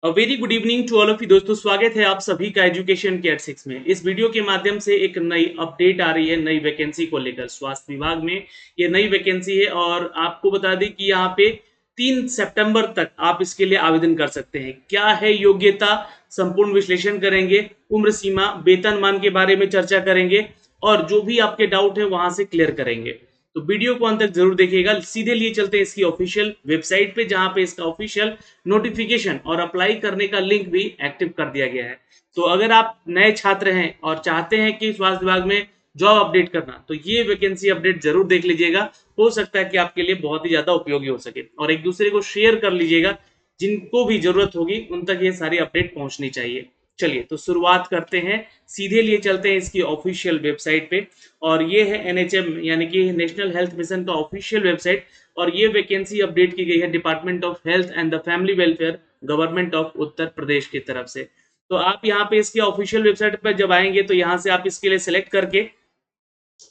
Very good evening to all of you दोस्तों। स्वागत है आप सभी का एजुकेशन केयर 6 में। इस वीडियो के माध्यम से एक नई अपडेट आ रही है नई वैकेंसी को लेकर। स्वास्थ्य विभाग में ये नई वैकेंसी है और आपको बता दें कि यहाँ पे 3 सितंबर तक आप इसके लिए आवेदन कर सकते हैं। क्या है योग्यता, संपूर्ण विश्लेषण करेंगे, उम्र सीमा, वेतनमान के बारे में चर्चा करेंगे और जो भी आपके डाउट है वहां से क्लियर करेंगे। तो वीडियो को अंत तक जरूर देखिएगा। सीधे लिए चलते हैं इसकी ऑफिशियल वेबसाइट पे, जहां पे इसका ऑफिशियल नोटिफिकेशन और अप्लाई करने का लिंक भी एक्टिव कर दिया गया है। तो अगर आप नए छात्र हैं और चाहते हैं कि स्वास्थ्य विभाग में जॉब अपडेट करना, तो ये वैकेंसी अपडेट जरूर देख लीजिएगा। हो सकता है कि आपके लिए बहुत ही ज्यादा उपयोगी हो सके और एक दूसरे को शेयर कर लीजिएगा। जिनको भी जरूरत होगी उन तक ये सारी अपडेट पहुंचनी चाहिए। चलिए तो शुरुआत करते हैं, सीधे लिए चलते हैं इसकी ऑफिशियल वेबसाइट पे। और ये है एनएचएम यानी कि नेशनल हेल्थ मिशन का ऑफिशियल वेबसाइट। और ये वैकेंसी अपडेट की गई है department of health and the family welfare, government of Uttar Pradesh की तरफ से। तो आप यहाँ पे इसके ऑफिशियल वेबसाइट पर जब आएंगे तो यहाँ से आप इसके लिए सिलेक्ट करके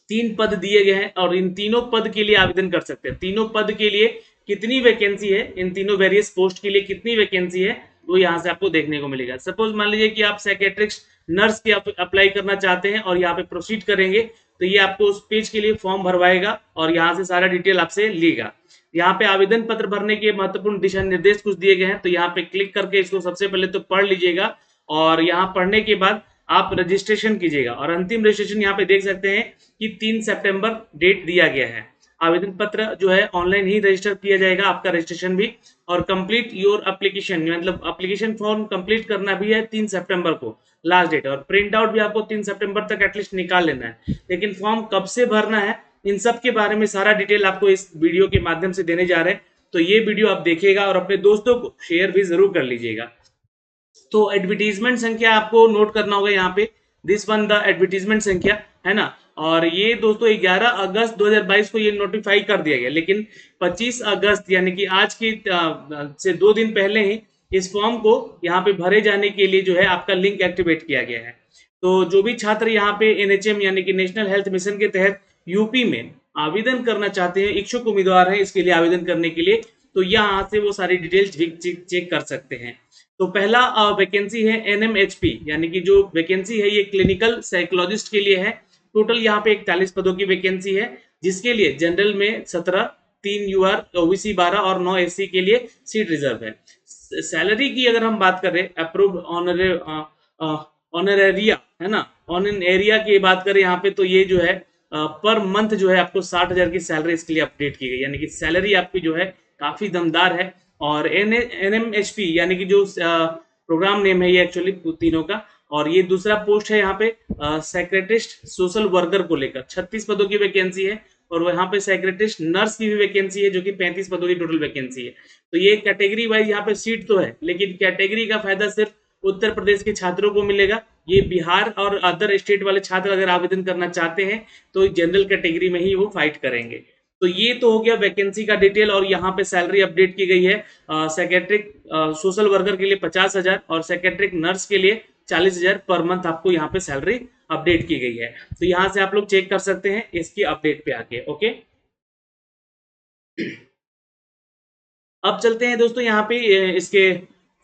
3 पद दिए गए हैं और इन तीनों पद के लिए आवेदन कर सकते हैं। तीनों पद के लिए कितनी वैकेंसी है, इन तीनों वेरियस पोस्ट के लिए कितनी वैकेंसी है, वो यहाँ से आपको देखने को मिलेगा। सपोज मान लीजिए कि आप साइकेट्रिस्ट नर्स के अप्लाई करना चाहते हैं और यहाँ पे प्रोसीड करेंगे, तो ये आपको उस पेज के लिए फॉर्म भरवाएगा और यहाँ से सारा डिटेल आपसे लेगा। यहाँ पे आवेदन पत्र भरने के महत्वपूर्ण दिशा निर्देश कुछ दिए गए हैं, तो यहाँ पे क्लिक करके इसको सबसे पहले तो पढ़ लीजिएगा और यहाँ पढ़ने के बाद आप रजिस्ट्रेशन कीजिएगा। और अंतिम रजिस्ट्रेशन यहाँ पे देख सकते हैं कि 3 सितंबर डेट दिया गया है। आवेदन पत्र जो है ऑनलाइन ही रजिस्टर किया जाएगा, आपका रजिस्ट्रेशन भी। और कंप्लीट योर एप्लीकेशन, मतलब एप्लीकेशन फॉर्म कंप्लीट करना भी है 3 सितंबर को लास्ट डेट। और प्रिंट आउट भी आपको 3 सितंबर तक एटलीस्ट निकाल लेना है। लेकिन फॉर्म कब से भरना है, इन सब के बारे में सारा डिटेल आपको इस वीडियो के माध्यम से देने जा रहे हैं। तो ये वीडियो आप देखिएगा और अपने दोस्तों को शेयर भी जरूर कर लीजिएगा। तो एडवर्टीजमेंट संख्या आपको नोट करना होगा यहाँ पे, दिस वन द एडवर्टीजमेंट संख्या है ना। और ये दोस्तों 11 अगस्त 2022 को ये नोटिफाई कर दिया गया, लेकिन 25 अगस्त यानी कि आज की से 2 दिन पहले ही इस फॉर्म को यहाँ पे भरे जाने के लिए जो है आपका लिंक एक्टिवेट किया गया है। तो जो भी छात्र यहाँ पे एनएचएम यानी कि नेशनल हेल्थ मिशन के तहत यूपी में आवेदन करना चाहते हैं, इच्छुक उम्मीदवार हैं इसके लिए आवेदन करने के लिए, तो यहाँ से वो सारी डिटेल्स चेक कर सकते हैं। तो पहला वैकेंसी है एनएमएचपी यानी कि जो वैकेंसी है ये क्लिनिकल साइकोलॉजिस्ट के लिए है। टोटल यहाँ पे 41 पदों की वैकेंसी है, जिसके लिए जनरल में 17, 3 यूआर, ओबीसी 12 और 9 एससी के लिए सीट रिजर्व है। सैलरी की अगर हम बात करें, अप्रूव्ड ऑनरेरिया है ना, ऑन एन एरिया की बात करें यहाँ पे, तो ये जो है पर मंथ जो है आपको 60,000 की सैलरी इसके लिए अपडेट की गई, यानी कि सैलरी आपकी जो है काफी दमदार है। और एनएमएचपी यानी कि जो प्रोग्राम नेम है ये एक्चुअली तीनों का। और ये दूसरा पोस्ट है यहाँ पे सेक्रेटरिस्ट सोशल वर्कर को लेकर 36 पदों की वैकेंसी है। और यहाँ पे सेक्रेटरिस्ट नर्स की भी वैकेंसी है जो कि 35 पदों की टोटल वैकेंसी है। तो ये कैटेगरी वाइज यहाँ पे सीट तो है, लेकिन कैटेगरी का फायदा सिर्फ उत्तर प्रदेश के छात्रों को मिलेगा। ये बिहार और अदर स्टेट वाले छात्र अगर आवेदन करना चाहते हैं तो जनरल कैटेगरी में ही वो फाइट करेंगे। तो ये तो हो गया वैकेंसी का डिटेल। और यहाँ पे सैलरी अपडेट की गई है सेक्रेटरिक सोशल वर्कर के लिए 50,000 और सेक्रेटरिक नर्स के लिए 40,000 पर मंथ आपको यहाँ पे सैलरी अपडेट की गई है। तो यहाँ से आप लोग चेक कर सकते हैं इसकी अपडेट पे आके। ओके, अब चलते हैं दोस्तों यहाँ पे इसके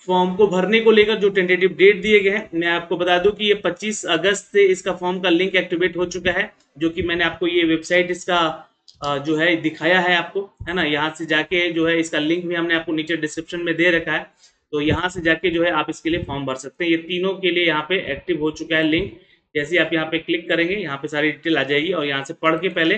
फॉर्म को भरने को लेकर जो टेंटेटिव डेट दिए गए हैं। मैं आपको बता दूं कि ये 25 अगस्त से इसका फॉर्म का लिंक एक्टिवेट हो चुका है, जो कि मैंने आपको ये वेबसाइट इसका जो है दिखाया है आपको, है ना। यहाँ से जाके जो है इसका लिंक भी हमने आपको नीचे डिस्क्रिप्शन में दे रखा है। तो यहाँ से जाके जो है आप इसके लिए फॉर्म भर सकते हैं। ये तीनों के लिए यहाँ पे एक्टिव हो चुका है लिंक। जैसे आप यहाँ पे क्लिक करेंगे यहाँ पे सारी डिटेल आ जाएगी और यहाँ से पढ़ के पहले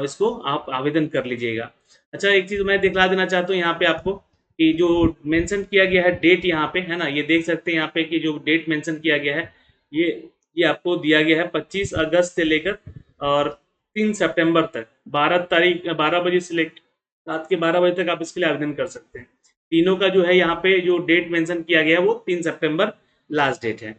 इसको आप आवेदन कर लीजिएगा। अच्छा, एक चीज मैं दिखला देना चाहता हूँ यहाँ पे आपको कि जो मेंशन किया गया है डेट यहाँ पे, है ना, ये देख सकते हैं यहाँ पे कि जो डेट मेंशन किया गया है ये आपको दिया गया है 25 अगस्त से लेकर और 3 सितंबर तक 12 बजे से लेकर रात के 12 बजे तक आप इसके लिए आवेदन कर सकते हैं। तीनों का जो है यहाँ पे जो डेट मेंशन किया गया है वो 3 सितंबर लास्ट डेट है।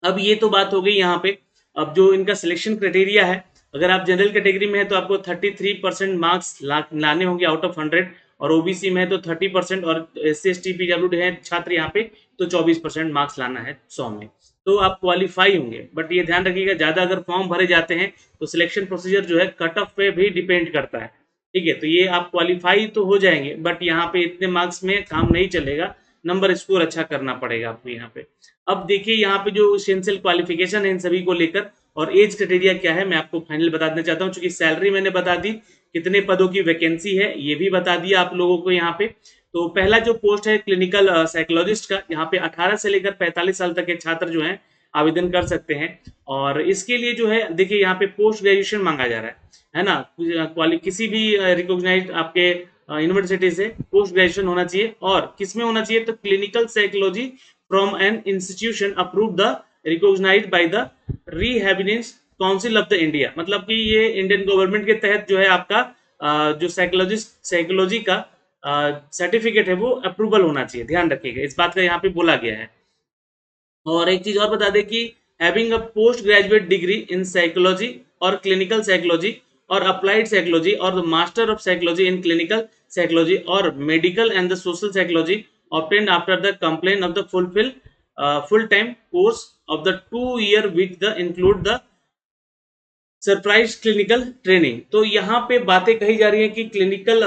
अब ये तो बात हो गई यहाँ पे। अब जो इनका सिलेक्शन क्राइटेरिया है, अगर आप जनरल कैटेगरी में है तो आपको 33% मार्क्स लाने होंगे आउट ऑफ 100, और ओबीसी में है तो 30%, और SC ST PWD है छात्र यहाँ पे तो 24% मार्क्स लाना है 100 में, तो आप क्वालिफाई होंगे। बट ये ध्यान रखिएगा, ज्यादा अगर फॉर्म भरे जाते हैं तो सिलेक्शन प्रोसीजर जो है कट ऑफ पे भी डिपेंड करता है। ठीक है, तो ये आप क्वालिफाई तो हो जाएंगे बट यहाँ पे इतने मार्क्स में काम नहीं चलेगा। नंबर स्कोर अच्छा करना पड़ेगा आपको यहाँ पे। अब देखिए यहाँ पे जो एसेंशियल क्वालिफिकेशन है इन सभी को लेकर और एज क्राइटेरिया क्या है मैं आपको फाइनल बता देना चाहता हूँ। चूंकि सैलरी मैंने बता दी, कितने पदों की वैकेंसी है ये भी बता दिया आप लोगों को यहाँ पे। तो पहला जो पोस्ट है क्लिनिकल साइकोलॉजिस्ट का, यहाँ पे 18 से लेकर 45 साल तक के छात्र जो हैं आवेदन कर सकते हैं। और इसके लिए जो है देखिए यहाँ पे पोस्ट ग्रेजुएशन मांगा जा रहा है ना, किसी भी रिकॉग्नाइज्ड आपके यूनिवर्सिटी से पोस्ट ग्रेजुएशन होना चाहिए। और किसमें होना चाहिए, तो clinical psychology from an institution approve the recognised by the rehabilitation council of the India. मतलब कि ये इंडियन गवर्नमेंट के तहत जो है आपका जो साइकोलॉजी का सर्टिफिकेट है वो अप्रूवल होना चाहिए, ध्यान रखिएगा इस बात का यहाँ पे बोला गया है। और एक चीज और बता दें कि having a post graduate degree in psychology और क्लिनिकल साइकोलॉजी और अप्लाइड साइकोलॉजी और the master of psychology in clinical psychology और medical and the social psychology obtained after the completion of the full-time course of the 2 year which the include the surprise clinical training. तो यहाँ पे बातें कही जा रही है कि क्लिनिकल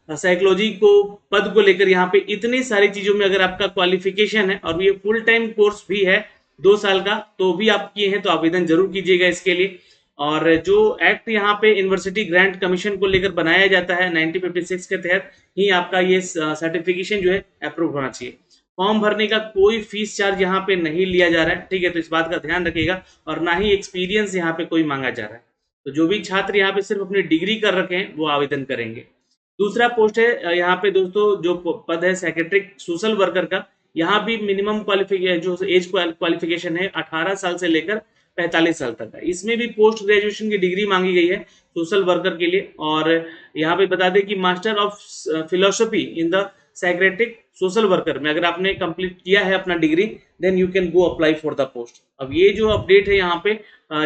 साइकोलॉजी को पद को लेकर यहाँ पे इतनी सारी चीजों में अगर आपका क्वालिफिकेशन है और ये फुल टाइम कोर्स भी है 2 साल का, तो भी आप किए हैं तो आवेदन जरूर कीजिएगा इसके लिए। और जो एक्ट यहाँ पे यूनिवर्सिटी ग्रांट कमीशन को लेकर बनाया जाता है 1956 के तहत ही आपका ये सर्टिफिकेशन जो है अप्रूव होना चाहिए। फॉर्म भरने का कोई फीस चार्ज यहाँ पे नहीं लिया जा रहा है, ठीक है, तो इस बात का ध्यान रखिएगा। और ना ही एक्सपीरियंस यहाँ पे कोई मांगा जा रहा है। तो जो भी छात्र यहाँ पे सिर्फ अपनी डिग्री कर रखे हैं वो आवेदन करेंगे। दूसरा पोस्ट है यहाँ पे दोस्तों जो पद है सेक्रेटरी सोशल वर्कर का, यहाँ भी मिनिमम क्वालिफिकेशन जो एज क्वालिफिकेशन है 18 साल से लेकर 45 साल तक है। इसमें भी पोस्ट ग्रेजुएशन की डिग्री मांगी गई है सोशल वर्कर के लिए। और यहाँ पे बता दें कि master of philosophy in the psychiatric social worker में अगर आपने कंप्लीट किया है अपना degree, then you can go apply for the post. अब ये जो अपडेट है यहाँ पे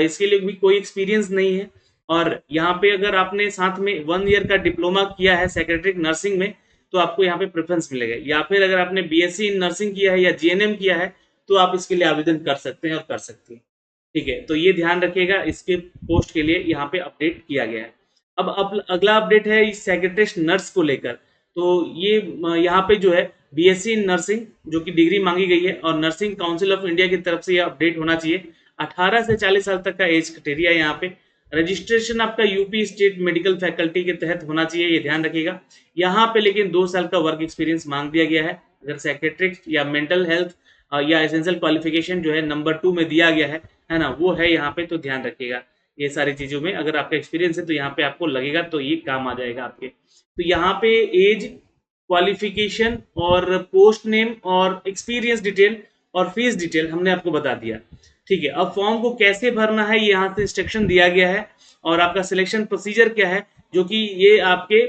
इसके लिए भी कोई एक्सपीरियंस नहीं है। और यहाँ पे अगर आपने साथ में 1 ईयर का डिप्लोमा किया है सेक्रेटरी नर्सिंग में तो आपको यहाँ पे प्रेफरेंस मिलेगा। या फिर अगर आपने बीएससी इन नर्सिंग किया है या जीएनएम किया है तो आप इसके लिए आवेदन कर सकते हैं और कर सकती हैं, ठीक है। तो ये ध्यान रखिएगा, इसके पोस्ट के लिए यहाँ पे अपडेट किया गया है। अब अगला अपडेट है इस सेक्रेटरी नर्स को लेकर। तो ये यहाँ पे जो है बीएससी इन नर्सिंग जो कि डिग्री मांगी गई है और नर्सिंग काउंसिल ऑफ इंडिया की तरफ से ये अपडेट होना चाहिए। 18 से 40 साल तक का एज क्राइटेरिया यहाँ पे। रजिस्ट्रेशन आपका यूपी स्टेट मेडिकल फैकल्टी के तहत होना चाहिए, ये ध्यान रखिएगा। यहाँ पे लेकिन 2 साल का वर्क एक्सपीरियंस मांग दिया गया है। अगर सेक्रेटरी या मेंटल हेल्थ या एसेंशियल क्वालिफिकेशन जो है नंबर 2 में दिया गया है ना, वो है यहाँ पे, तो ध्यान रखिएगा ये सारी चीजों में अगर आपका एक्सपीरियंस है तो यहाँ पे आपको लगेगा, तो ये काम आ जाएगा आपके। तो यहाँ पे एज, क्वालिफिकेशन और पोस्ट नेम और एक्सपीरियंस डिटेल और फीस डिटेल हमने आपको बता दिया, ठीक है। अब फॉर्म को कैसे भरना है ये यहाँ से इंस्ट्रक्शन दिया गया है और आपका सिलेक्शन प्रोसीजर क्या है, जो कि ये आपके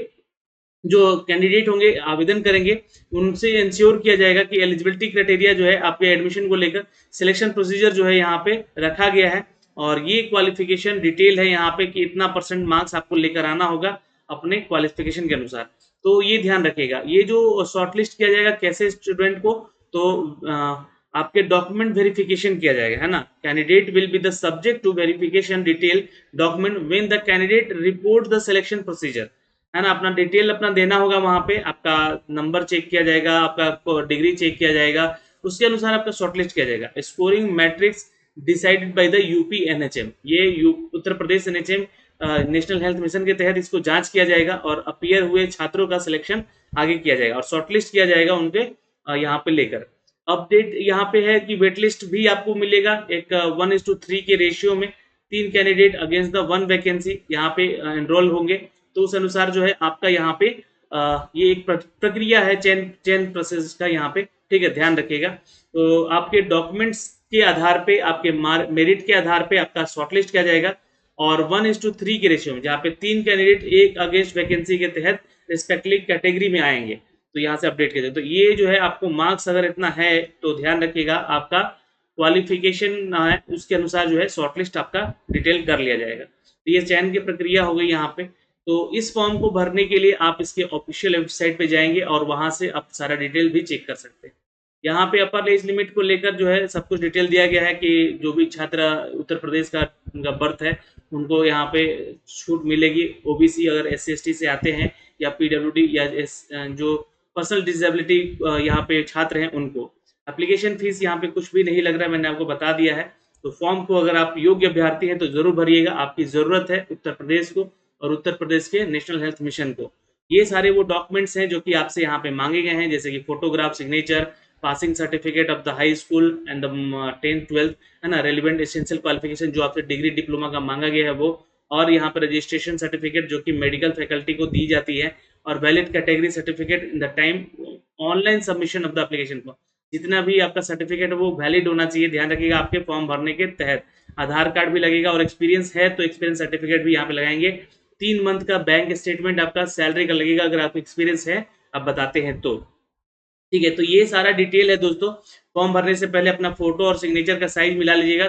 जो कैंडिडेट होंगे आवेदन करेंगे उनसे इंश्योर किया जाएगा कि एलिजिबिलिटी क्राइटेरिया जो है आपके एडमिशन को लेकर सिलेक्शन प्रोसीजर जो है यहाँ पे रखा गया है। और ये क्वालिफिकेशन डिटेल है यहाँ पे कि इतना % मार्क्स आपको लेकर आना होगा अपने क्वालिफिकेशन के अनुसार। तो ये ध्यान रखिएगा। ये जो शॉर्टलिस्ट किया जाएगा कैसे स्टूडेंट को, तो आपके डॉक्यूमेंट वेरिफिकेशन किया जाएगा, है ना। Candidate will be the subject to verification detail document when the candidate report the selection procedure, है ना। अपना डिटेल अपना देना होगा वहां पे, आपका नंबर चेक किया जाएगा, आपका डिग्री चेक किया जाएगा, उसके अनुसार आपका शॉर्टलिस्ट किया जाएगा। Scoring matrix decided by the UP NHM, ये Uttar Pradesh NHM national health mission के तहत इसको जांच किया जाएगा और अपीयर हुए छात्रों का सिलेक्शन आगे किया जाएगा और शॉर्टलिस्ट किया जाएगा उनके यहाँ पे लेकर। अपडेट यहाँ पे है कि वेट लिस्ट भी आपको मिलेगा एक 1:3 के रेशियो में, 3 कैंडिडेट अगेंस्ट द 1 वैकेंसी यहाँ पे एनरोल होंगे। तो उस अनुसार जो है आपका यहाँ पे ये एक प्रक्रिया है चयन प्रोसेस का यहाँ पे, ठीक है, ध्यान रखिएगा। तो आपके डॉक्यूमेंट्स के आधार पे, आपके मेरिट के आधार पे आपका शॉर्टलिस्ट किया जाएगा और 1:3 के रेशियो में, जहाँ पे 3 कैंडिडेट एक अगेंस्ट वैकेंसी के तहत रिस्पेक्टिवली कैटेगरी में आएंगे। तो यहाँ से अपडेट किया जाए। तो ये जो है आपको मार्क्स अगर इतना है तो ध्यान रखिएगा आपका क्वालिफिकेशन है उसके अनुसार जो है शॉर्टलिस्ट आपका डिटेल कर लिया जाएगा। तो ये चयन की प्रक्रिया हो गई यहाँ पे। तो इस फॉर्म को भरने के लिए आप इसके ऑफिशियल वेबसाइट पे जाएंगे और वहां से आप सारा डिटेल भी चेक कर सकते हैं। यहाँ पे अपर एज लिमिट को लेकर जो है सब कुछ डिटेल दिया गया है कि जो भी छात्र उत्तर प्रदेश का उनका बर्थ है उनको यहाँ पे छूट मिलेगी। ओबीसी अगर SC ST से आते हैं या PWD या जो पर्सनल डिसेबिलिटी यहाँ पे छात्र हैं उनको। एप्लीकेशन फीस यहाँ पे कुछ भी नहीं लग रहा है, मैंने आपको बता दिया है। तो फॉर्म को अगर आप योग्य अभ्यर्थी हैं तो जरूर भरिएगा, आपकी जरूरत है उत्तर प्रदेश को और उत्तर प्रदेश के नेशनल हेल्थ मिशन को। ये सारे वो डॉक्यूमेंट्स हैं जो कि आपसे यहाँ पे मांगे गए हैं, जैसे कि photograph, signature, passing certificate of the high school and the 10th-12th, है ना, रेलिवेंट एसेंशियल क्वालिफिकेशन जो आपसे डिग्री डिप्लोमा का मांगा गया है वो, और यहाँ पर रजिस्ट्रेशन सर्टिफिकेट जो कि मेडिकल फैकल्टी को दी जाती है, और valid category certificate in the time online submission of the application form. जितना भी आपका सर्टिफिकेट है वो वैलिड होना चाहिए, ध्यान रखिएगा आपके फॉर्म भरने के तहत। आधार कार्ड भी लगेगा, और एक्सपीरियंस है तो एक्सपीरियंस सर्टिफिकेट भी यहाँ पे लगाएंगे। 3 मंथ का बैंक स्टेटमेंट आपका सैलरी का लगेगा अगर आपको एक्सपीरियंस है, आप बताते हैं तो। ठीक है, तो ये सारा डिटेल है दोस्तों। फॉर्म भरने से पहले अपना फोटो और सिग्नेचर का साइज मिला लीजिएगा।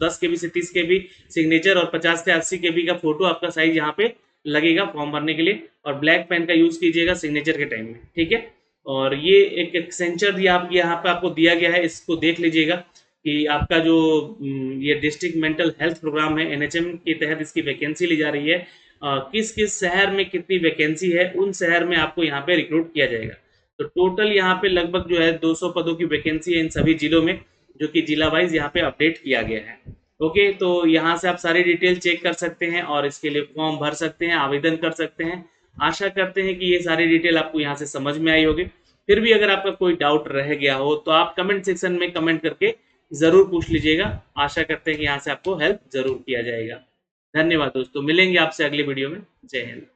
10 KB से 30 KB सिग्नेचर और 50 से 80 KB का फोटो आपका साइज यहाँ पे लगेगा फॉर्म भरने के लिए, और ब्लैक पेन का यूज कीजिएगा सिग्नेचर के टाइम में। ठीक है, और ये एक एक्सेंचर यहाँ पे आपको दिया गया है, इसको देख लीजिएगा कि आपका जो ये डिस्ट्रिक्ट मेंटल हेल्थ प्रोग्राम है NHM के तहत इसकी वैकेंसी ली जा रही है। किस किस शहर में कितनी वैकेंसी है, उन शहर में आपको यहाँ पे रिक्रूट किया जाएगा। तो टोटल यहाँ पे लगभग जो है 200 पदों की वैकेंसी है इन सभी जिलों में, जो कि जिला वाइज यहाँ पे अपडेट किया गया है। ओके, तो यहाँ से आप सारी डिटेल चेक कर सकते हैं और इसके लिए फॉर्म भर सकते हैं, आवेदन कर सकते हैं। आशा करते हैं कि ये सारी डिटेल आपको यहाँ से समझ में आई होगी। फिर भी अगर आपका कोई डाउट रह गया हो तो आप कमेंट सेक्शन में कमेंट करके जरूर पूछ लीजिएगा। आशा करते हैं कि यहाँ से आपको हेल्प जरूर किया जाएगा। धन्यवाद दोस्तों, मिलेंगे आपसे अगली वीडियो में। जय हिंद।